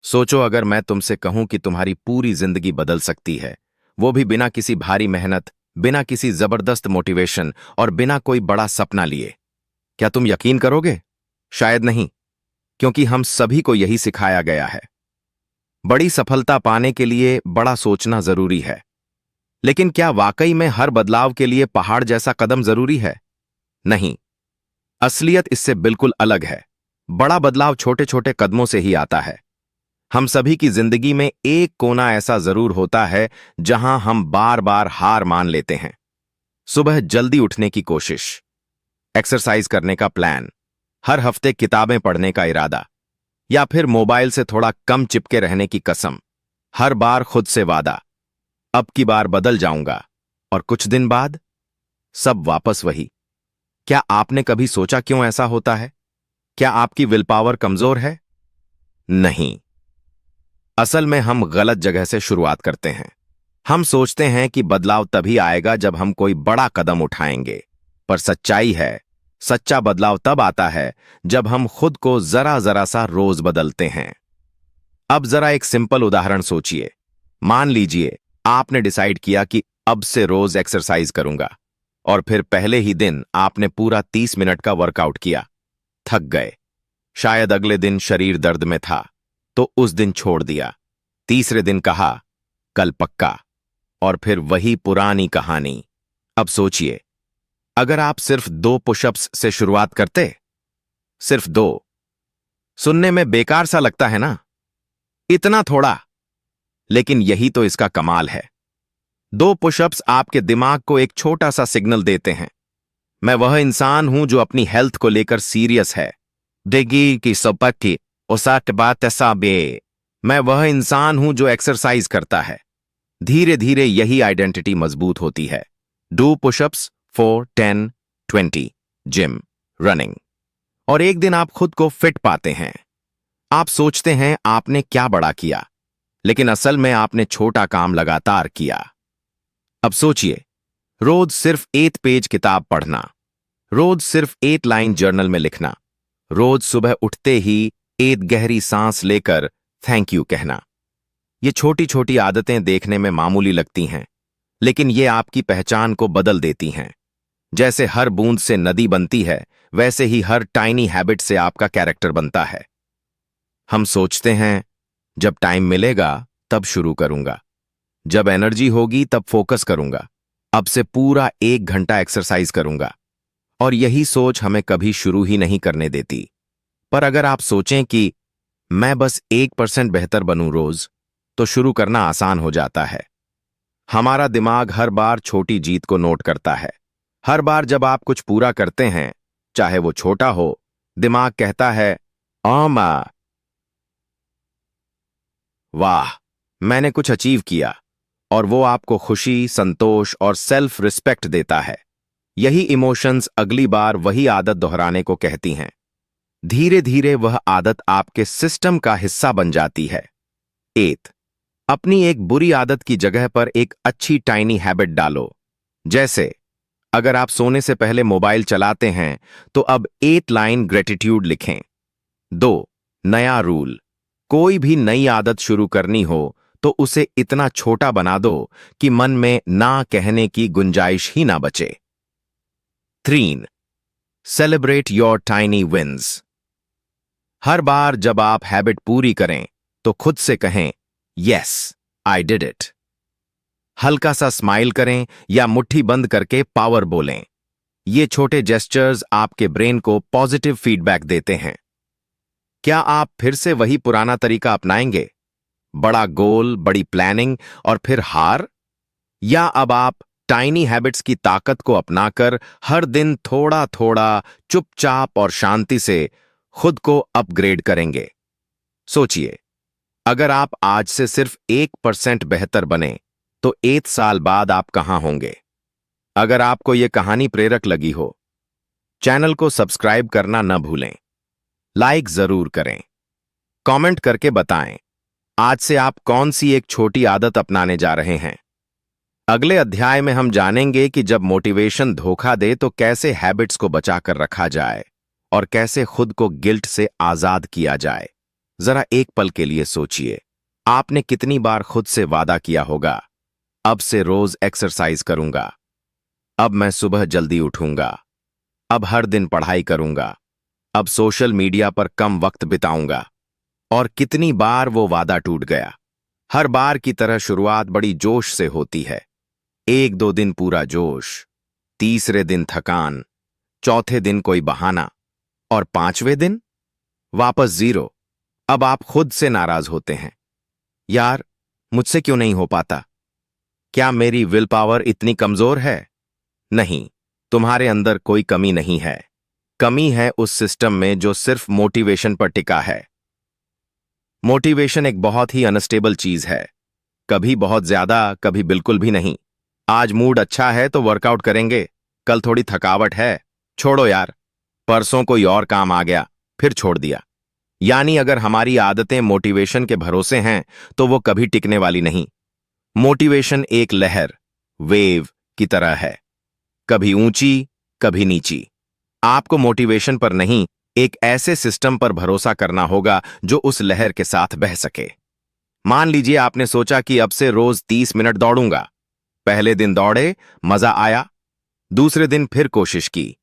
सोचो अगर मैं तुमसे कहूं कि तुम्हारी पूरी जिंदगी बदल सकती है, वो भी बिना किसी भारी मेहनत, बिना किसी जबरदस्त मोटिवेशन और बिना कोई बड़ा सपना लिए। क्या तुम यकीन करोगे? शायद नहीं, क्योंकि हम सभी को यही सिखाया गया है। बड़ी सफलता पाने के लिए बड़ा सोचना जरूरी है। लेकिन क्या वाकई में हर बदलाव के लिए पहाड़ जैसा कदम जरूरी है? नहीं। असलियत इससे बिल्कुल अलग है। बड़ा बदलाव छोटे छोटे कदमों से ही आता है। हम सभी की जिंदगी में एक कोना ऐसा जरूर होता है जहां हम बार बार हार मान लेते हैं। सुबह जल्दी उठने की कोशिश, एक्सरसाइज करने का प्लान, हर हफ्ते किताबें पढ़ने का इरादा, या फिर मोबाइल से थोड़ा कम चिपके रहने की कसम। हर बार खुद से वादा, अब की बार बदल जाऊंगा, और कुछ दिन बाद सब वापस वही। क्या आपने कभी सोचा क्यों ऐसा होता है? क्या आपकी विल पावर कमजोर है? नहीं। असल में हम गलत जगह से शुरुआत करते हैं। हम सोचते हैं कि बदलाव तभी आएगा जब हम कोई बड़ा कदम उठाएंगे, पर सच्चाई है, सच्चा बदलाव तब आता है जब हम खुद को जरा जरा सा रोज बदलते हैं। अब जरा एक सिंपल उदाहरण सोचिए। मान लीजिए आपने डिसाइड किया कि अब से रोज एक्सरसाइज करूंगा, और फिर पहले ही दिन आपने पूरा 30 मिनट का वर्कआउट किया। थक गए, शायद अगले दिन शरीर दर्द में था, तो उस दिन छोड़ दिया। तीसरे दिन कहा कल पक्का, और फिर वही पुरानी कहानी। अब सोचिए, अगर आप सिर्फ 2 पुशअप्स से शुरुआत करते, सिर्फ 2। सुनने में बेकार सा लगता है ना? इतना थोड़ा, लेकिन यही तो इसका कमाल है। 2 पुशअप्स आपके दिमाग को एक छोटा सा सिग्नल देते हैं, मैं वह इंसान हूं जो अपनी हेल्थ को लेकर सीरियस है। डेगी की सपक्की ओसाट बात ऐसा बे। मैं वह इंसान हूं जो एक्सरसाइज करता है। धीरे धीरे यही आइडेंटिटी मजबूत होती है। Do pushups 4, 10, 20, gym, running. और एक दिन आप खुद को फिट पाते हैं। आप सोचते हैं आपने क्या बड़ा किया, लेकिन असल में आपने छोटा काम लगातार किया। अब सोचिए, रोज सिर्फ 8 पेज किताब पढ़ना, रोज सिर्फ 8 लाइन जर्नल में लिखना, रोज सुबह उठते ही 8 गहरी सांस लेकर थैंक यू कहना। ये छोटी छोटी आदतें देखने में मामूली लगती हैं, लेकिन ये आपकी पहचान को बदल देती हैं। जैसे हर बूंद से नदी बनती है, वैसे ही हर टाइनी हैबिट से आपका कैरेक्टर बनता है। हम सोचते हैं जब टाइम मिलेगा तब शुरू करूंगा, जब एनर्जी होगी तब फोकस करूंगा, अब से पूरा 1 घंटा एक्सरसाइज करूंगा। और यही सोच हमें कभी शुरू ही नहीं करने देती। पर अगर आप सोचें कि मैं बस 1% बेहतर बनूं रोज, तो शुरू करना आसान हो जाता है। हमारा दिमाग हर बार छोटी जीत को नोट करता है। हर बार जब आप कुछ पूरा करते हैं, चाहे वो छोटा हो, दिमाग कहता है आमा, वाह, मैंने कुछ अचीव किया। और वो आपको खुशी, संतोष और सेल्फ रिस्पेक्ट देता है। यही इमोशंस अगली बार वही आदत दोहराने को कहती हैं। धीरे धीरे वह आदत आपके सिस्टम का हिस्सा बन जाती है। 8, अपनी एक बुरी आदत की जगह पर एक अच्छी टाइनी हैबिट डालो। जैसे अगर आप सोने से पहले मोबाइल चलाते हैं, तो अब 8 लाइन ग्रेटिट्यूड लिखें। 2, नया रूल, कोई भी नई आदत शुरू करनी हो तो उसे इतना छोटा बना दो कि मन में ना कहने की गुंजाइश ही ना बचे। 3, सेलिब्रेट योर टाइनी विन्स। हर बार जब आप हैबिट पूरी करें तो खुद से कहें यस आई डिड इट। हल्का सा स्माइल करें या मुट्ठी बंद करके पावर बोलें। ये छोटे जेस्चर्स आपके ब्रेन को पॉजिटिव फीडबैक देते हैं। क्या आप फिर से वही पुराना तरीका अपनाएंगे? बड़ा गोल, बड़ी प्लानिंग और फिर हार? या अब आप टाइनी हैबिट्स की ताकत को अपनाकर हर दिन थोड़ा थोड़ा चुपचाप और शांति से खुद को अपग्रेड करेंगे? सोचिए, अगर आप आज से सिर्फ 1% बेहतर बने, तो 1 साल बाद आप कहां होंगे? अगर आपको यह कहानी प्रेरक लगी हो, चैनल को सब्सक्राइब करना न भूलें। लाइक जरूर करें। कमेंट करके बताएं आज से आप कौन सी एक छोटी आदत अपनाने जा रहे हैं। अगले अध्याय में हम जानेंगे कि जब मोटिवेशन धोखा दे तो कैसे हैबिट्स को बचाकर रखा जाए और कैसे खुद को गिल्ट से आजाद किया जाए। जरा एक पल के लिए सोचिए, आपने कितनी बार खुद से वादा किया होगा, अब से रोज एक्सरसाइज करूंगा, अब मैं सुबह जल्दी उठूंगा, अब हर दिन पढ़ाई करूंगा, अब सोशल मीडिया पर कम वक्त बिताऊंगा। और कितनी बार वो वादा टूट गया। हर बार की तरह शुरुआत बड़ी जोश से होती है। एक दो दिन पूरा जोश, तीसरे दिन थकान, चौथे दिन कोई बहाना, और पांचवें दिन वापस जीरो। अब आप खुद से नाराज होते हैं, यार मुझसे क्यों नहीं हो पाता? क्या मेरी विल पावर इतनी कमजोर है? नहीं, तुम्हारे अंदर कोई कमी नहीं है। कमी है उस सिस्टम में जो सिर्फ मोटिवेशन पर टिका है। मोटिवेशन एक बहुत ही अनस्टेबल चीज है, कभी बहुत ज्यादा, कभी बिल्कुल भी नहीं। आज मूड अच्छा है तो वर्कआउट करेंगे, कल थोड़ी थकावट है, छोड़ो यार, परसों कोई और काम आ गया, फिर छोड़ दिया। यानी अगर हमारी आदतें मोटिवेशन के भरोसे हैं तो वो कभी टिकने वाली नहीं। मोटिवेशन एक लहर, वेव की तरह है, कभी ऊंची, कभी नीची। आपको मोटिवेशन पर नहीं, एक ऐसे सिस्टम पर भरोसा करना होगा जो उस लहर के साथ बह सके। मान लीजिए आपने सोचा कि अब से रोज 30 मिनट दौड़ूंगा। पहले दिन दौड़े, मजा आया, दूसरे दिन फिर कोशिश की,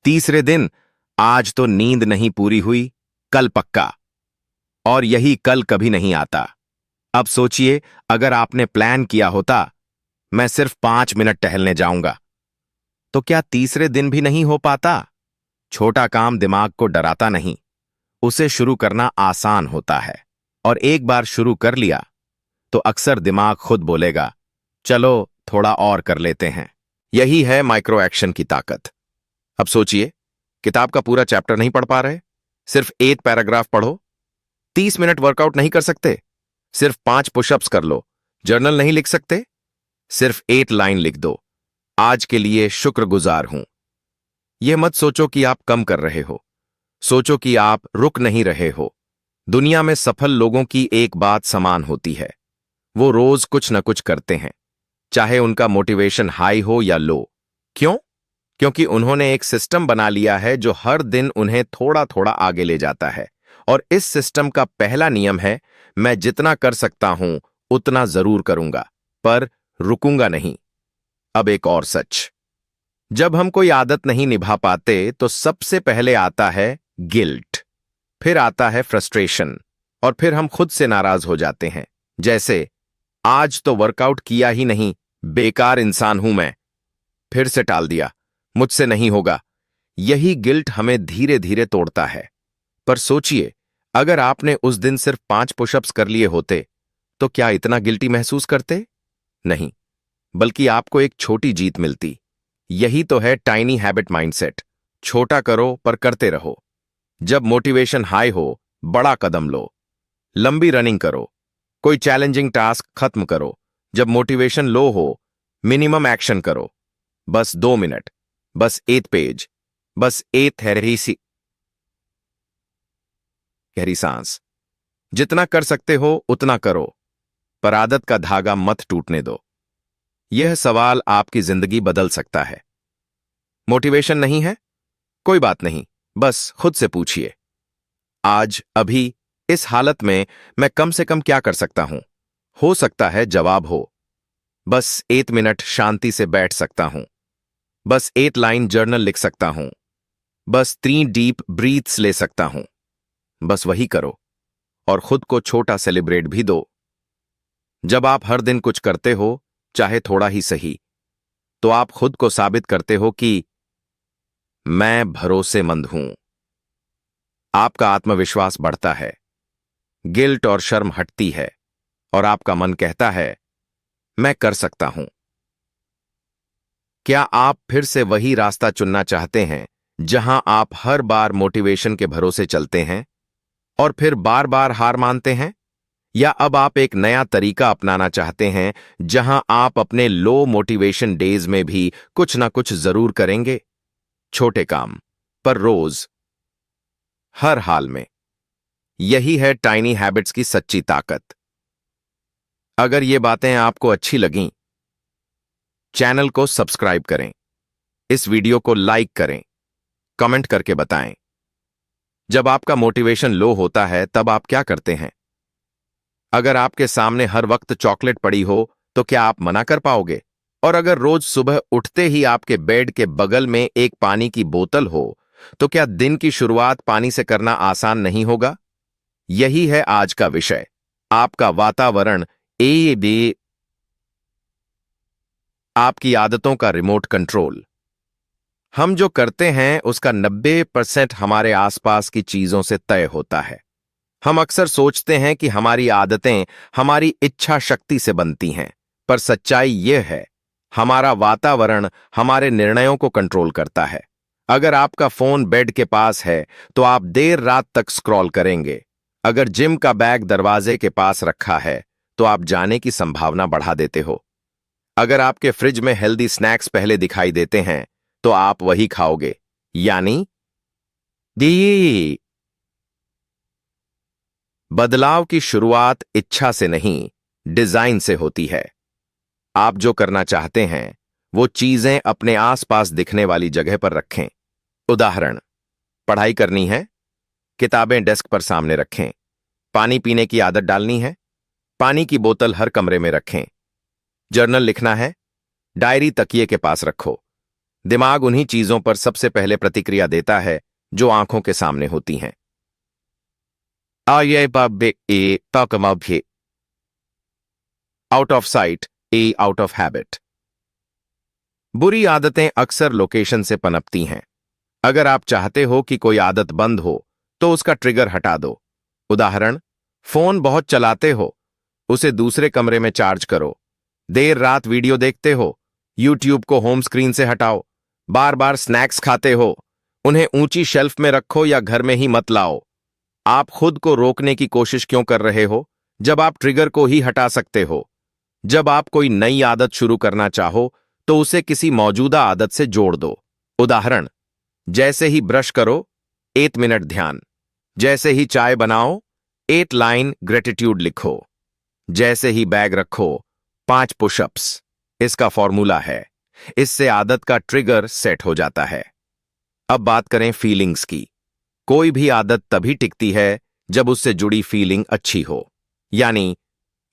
तीसरे दिन आज तो नींद नहीं पूरी हुई, कल पक्का। और यही कल कभी नहीं आता। अब सोचिए, अगर आपने प्लान किया होता, मैं सिर्फ 5 मिनट टहलने जाऊंगा, तो क्या तीसरे दिन भी नहीं हो पाता? छोटा काम दिमाग को डराता नहीं, उसे शुरू करना आसान होता है। और एक बार शुरू कर लिया तो अक्सर दिमाग खुद बोलेगा, चलो थोड़ा और कर लेते हैं। यही है माइक्रो एक्शन की ताकत। अब सोचिए, किताब का पूरा चैप्टर नहीं पढ़ पा रहे, सिर्फ 8 पैराग्राफ पढ़ो। 30 मिनट वर्कआउट नहीं कर सकते, सिर्फ 5 पुशअप्स कर लो। जर्नल नहीं लिख सकते, सिर्फ 8 लाइन लिख दो, आज के लिए शुक्रगुजार हूं। यह मत सोचो कि आप कम कर रहे हो, सोचो कि आप रुक नहीं रहे हो। दुनिया में सफल लोगों की एक बात समान होती है, वो रोज कुछ न कुछ करते हैं, चाहे उनका मोटिवेशन हाई हो या लो। क्यों? क्योंकि उन्होंने एक सिस्टम बना लिया है जो हर दिन उन्हें थोड़ा थोड़ा आगे ले जाता है। और इस सिस्टम का पहला नियम है, मैं जितना कर सकता हूं उतना जरूर करूंगा, पर रुकूंगा नहीं। अब एक और सच, जब हम कोई आदत नहीं निभा पाते तो सबसे पहले आता है गिल्ट, फिर आता है फ्रस्ट्रेशन, और फिर हम खुद से नाराज हो जाते हैं। जैसे, आज तो वर्कआउट किया ही नहीं, बेकार इंसान हूं मैं, फिर से टाल दिया, मुझसे नहीं होगा। यही गिल्ट हमें धीरे धीरे तोड़ता है। पर सोचिए, अगर आपने उस दिन सिर्फ 5 पुशअप्स कर लिए होते तो क्या इतना गिल्टी महसूस करते? नहीं, बल्कि आपको एक छोटी जीत मिलती। यही तो है टाइनी हैबिट माइंडसेट। छोटा करो पर करते रहो। जब मोटिवेशन हाई हो, बड़ा कदम लो, लंबी रनिंग करो, कोई चैलेंजिंग टास्क खत्म करो। जब मोटिवेशन लो हो, मिनिमम एक्शन करो, बस 2 मिनट, बस 8 पेज, बस 8 गहरी सांस। जितना कर सकते हो उतना करो, पर आदत का धागा मत टूटने दो। यह सवाल आपकी जिंदगी बदल सकता है। मोटिवेशन नहीं है? कोई बात नहीं, बस खुद से पूछिए, आज, अभी, इस हालत में मैं कम से कम क्या कर सकता हूं? हो सकता है जवाब हो, बस 8 मिनट शांति से बैठ सकता हूं, बस 8 लाइन जर्नल लिख सकता हूं, बस 3 डीप ब्रीथ्स ले सकता हूं। बस वही करो, और खुद को छोटा सेलिब्रेट भी दो। जब आप हर दिन कुछ करते हो, चाहे थोड़ा ही सही, तो आप खुद को साबित करते हो कि मैं भरोसेमंद हूं। आपका आत्मविश्वास बढ़ता है, गिल्ट और शर्म हटती है, और आपका मन कहता है, मैं कर सकता हूं। क्या आप फिर से वही रास्ता चुनना चाहते हैं जहां आप हर बार मोटिवेशन के भरोसे चलते हैं और फिर बार बार हार मानते हैं? या अब आप एक नया तरीका अपनाना चाहते हैं जहां आप अपने लो मोटिवेशन डेज में भी कुछ ना कुछ जरूर करेंगे? छोटे काम, पर रोज, हर हाल में। यही है टाइनी हैबिट्स की सच्ची ताकत। अगर ये बातें आपको अच्छी लगीं, चैनल को सब्सक्राइब करें, इस वीडियो को लाइक करें, कमेंट करके बताएं। जब आपका मोटिवेशन लो होता है तब आप क्या करते हैं? अगर आपके सामने हर वक्त चॉकलेट पड़ी हो तो क्या आप मना कर पाओगे? और अगर रोज सुबह उठते ही आपके बेड के बगल में एक पानी की बोतल हो तो क्या दिन की शुरुआत पानी से करना आसान नहीं होगा? यही है आज का विषय, आपका वातावरण ए बी, आपकी आदतों का रिमोट कंट्रोल। हम जो करते हैं उसका 90% हमारे आसपास की चीजों से तय होता है। हम अक्सर सोचते हैं कि हमारी आदतें हमारी इच्छा शक्ति से बनती हैं, पर सच्चाई यह है, हमारा वातावरण हमारे निर्णयों को कंट्रोल करता है। अगर आपका फोन बेड के पास है तो आप देर रात तक स्क्रॉल करेंगे। अगर जिम का बैग दरवाजे के पास रखा है तो आप जाने की संभावना बढ़ा देते हो। अगर आपके फ्रिज में हेल्दी स्नैक्स पहले दिखाई देते हैं तो आप वही खाओगे। यानी दी बदलाव की शुरुआत इच्छा से नहीं, डिजाइन से होती है। आप जो करना चाहते हैं वो चीजें अपने आसपास दिखने वाली जगह पर रखें। उदाहरण, पढ़ाई करनी है, किताबें डेस्क पर सामने रखें। पानी पीने की आदत डालनी है, पानी की बोतल हर कमरे में रखें। जर्नल लिखना है, डायरी तकिए के पास रखो। दिमाग उन्हीं चीजों पर सबसे पहले प्रतिक्रिया देता है जो आंखों के सामने होती हैं। Out of site, A out of habit. बुरी आदतें अक्सर लोकेशन से पनपती हैं। अगर आप चाहते हो कि कोई आदत बंद हो तो उसका ट्रिगर हटा दो। उदाहरण, फोन बहुत चलाते हो, उसे दूसरे कमरे में चार्ज करो। देर रात वीडियो देखते हो, यूट्यूब को होम स्क्रीन से हटाओ। बार बार स्नैक्स खाते हो, उन्हें ऊंची शेल्फ में रखो या घर में ही मत लाओ। आप खुद को रोकने की कोशिश क्यों कर रहे हो जब आप ट्रिगर को ही हटा सकते हो? जब आप कोई नई आदत शुरू करना चाहो तो उसे किसी मौजूदा आदत से जोड़ दो। उदाहरण, जैसे ही ब्रश करो 8 मिनट ध्यान, जैसे ही चाय बनाओ 8 लाइन ग्रेटिट्यूड लिखो, जैसे ही बैग रखो 5 पुशअप्स। इसका फॉर्मूला है, इससे आदत का ट्रिगर सेट हो जाता है। अब बात करें फीलिंग्स की। कोई भी आदत तभी टिकती है जब उससे जुड़ी फीलिंग अच्छी हो। यानी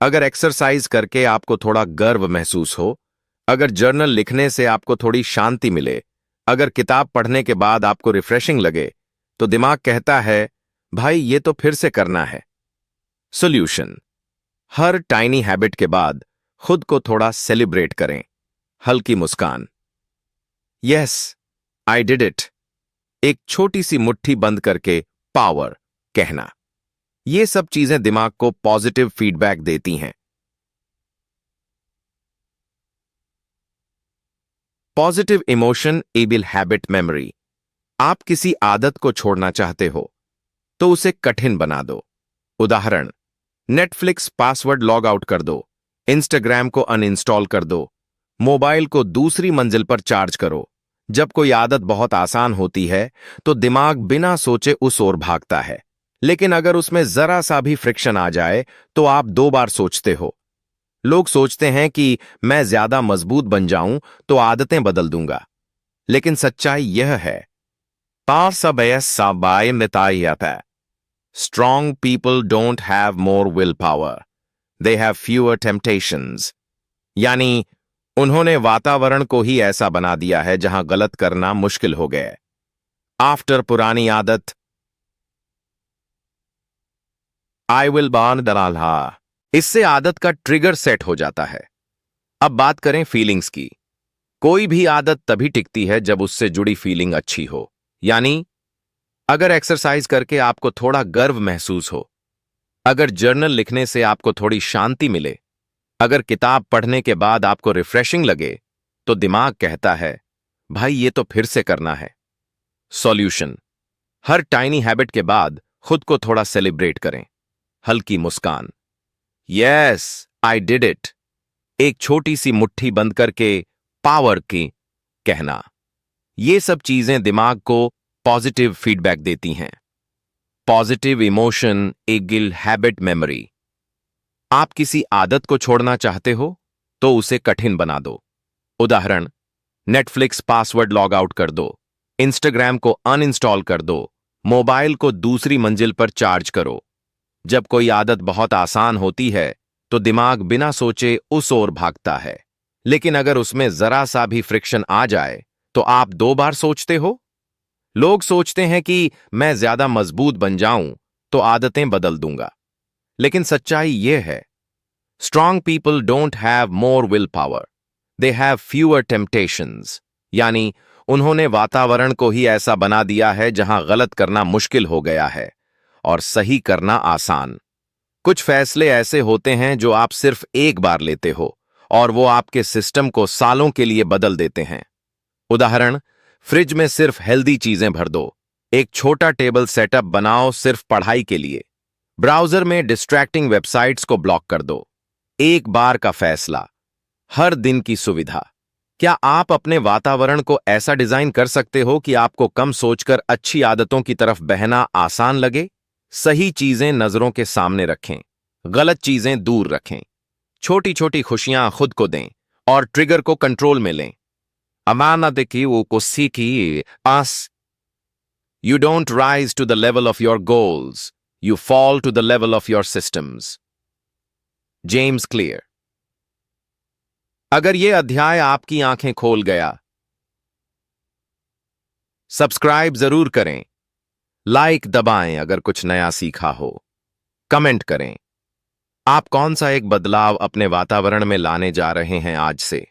अगर एक्सरसाइज करके आपको थोड़ा गर्व महसूस हो, अगर जर्नल लिखने से आपको थोड़ी शांति मिले, अगर किताब पढ़ने के बाद आपको रिफ्रेशिंग लगे, तो दिमाग कहता है भाई ये तो फिर से करना है। सॉल्यूशन, हर टाइनी हैबिट के बाद खुद को थोड़ा सेलिब्रेट करें। हल्की मुस्कान, यस आई डिड इट, एक छोटी सी मुट्ठी बंद करके पावर कहना, ये सब चीजें दिमाग को पॉजिटिव फीडबैक देती हैं। Positive emotion able habit memory. आप किसी आदत को छोड़ना चाहते हो तो उसे कठिन बना दो। उदाहरण, नेटफ्लिक्स पासवर्ड लॉग आउट कर दो, इंस्टाग्राम को अनइंस्टॉल कर दो, मोबाइल को दूसरी मंजिल पर चार्ज करो। जब कोई आदत बहुत आसान होती है तो दिमाग बिना सोचे उस ओर भागता है, लेकिन अगर उसमें जरा सा भी फ्रिक्शन आ जाए तो आप 2 बार सोचते हो। लोग सोचते हैं कि मैं ज्यादा मजबूत बन जाऊं तो आदतें बदल दूंगा, लेकिन सच्चाई यह है, strong people don't have more will power, they have fewer temptations. यानी उन्होंने वातावरण को ही ऐसा बना दिया है जहां गलत करना मुश्किल हो गया। आफ्टर पुरानी आदत, आई विल बर्न दलालहा, इससे आदत का ट्रिगर सेट हो जाता है। अब बात करें फीलिंग्स की। कोई भी आदत तभी टिकती है जब उससे जुड़ी फीलिंग अच्छी हो। यानी अगर एक्सरसाइज करके आपको थोड़ा गर्व महसूस हो, अगर जर्नल लिखने से आपको थोड़ी शांति मिले, अगर किताब पढ़ने के बाद आपको रिफ्रेशिंग लगे, तो दिमाग कहता है भाई ये तो फिर से करना है। सॉल्यूशन, हर टाइनी हैबिट के बाद खुद को थोड़ा सेलिब्रेट करें। हल्की मुस्कान, यस आई डिड इट, एक छोटी सी मुट्ठी बंद करके पावर की कहना, ये सब चीजें दिमाग को पॉजिटिव फीडबैक देती हैं। Positive emotion agile habit memory. आप किसी आदत को छोड़ना चाहते हो तो उसे कठिन बना दो। उदाहरण, नेटफ्लिक्स पासवर्ड लॉग आउट कर दो, इंस्टाग्राम को अनइंस्टॉल कर दो, मोबाइल को दूसरी मंजिल पर चार्ज करो। जब कोई आदत बहुत आसान होती है तो दिमाग बिना सोचे उस ओर भागता है, लेकिन अगर उसमें जरा सा भी फ्रिक्शन आ जाए तो आप 2 बार सोचते हो। लोग सोचते हैं कि मैं ज्यादा मजबूत बन जाऊं तो आदतें बदल दूंगा, लेकिन सच्चाई यह है, strong people don't have more will power, they have fewer temptations. यानी उन्होंने वातावरण को ही ऐसा बना दिया है जहां गलत करना मुश्किल हो गया है और सही करना आसान। कुछ फैसले ऐसे होते हैं जो आप सिर्फ एक बार लेते हो और वो आपके सिस्टम को सालों के लिए बदल देते हैं। उदाहरण, फ्रिज में सिर्फ हेल्दी चीजें भर दो। एक छोटा टेबल सेटअप बनाओ सिर्फ पढ़ाई के लिए। ब्राउजर में डिस्ट्रैक्टिंग वेबसाइट्स को ब्लॉक कर दो। एक बार का फैसला, हर दिन की सुविधा। क्या आप अपने वातावरण को ऐसा डिजाइन कर सकते हो कि आपको कम सोचकर अच्छी आदतों की तरफ बहना आसान लगे? सही चीजें नजरों के सामने रखें, गलत चीजें दूर रखें। छोटी छोटी खुशियां खुद को दें और ट्रिगर को कंट्रोल में लें। अमाना देखी वो को सीखी आस। You don't rise to the level of your goals, you fall to the level of your systems. James clear. अगर यह अध्याय आपकी आंखें खोल गया, सब्सक्राइब जरूर करें, लाइक दबाएं अगर कुछ नया सीखा हो, कमेंट करें। आप कौन सा एक बदलाव अपने वातावरण में लाने जा रहे हैं आज से?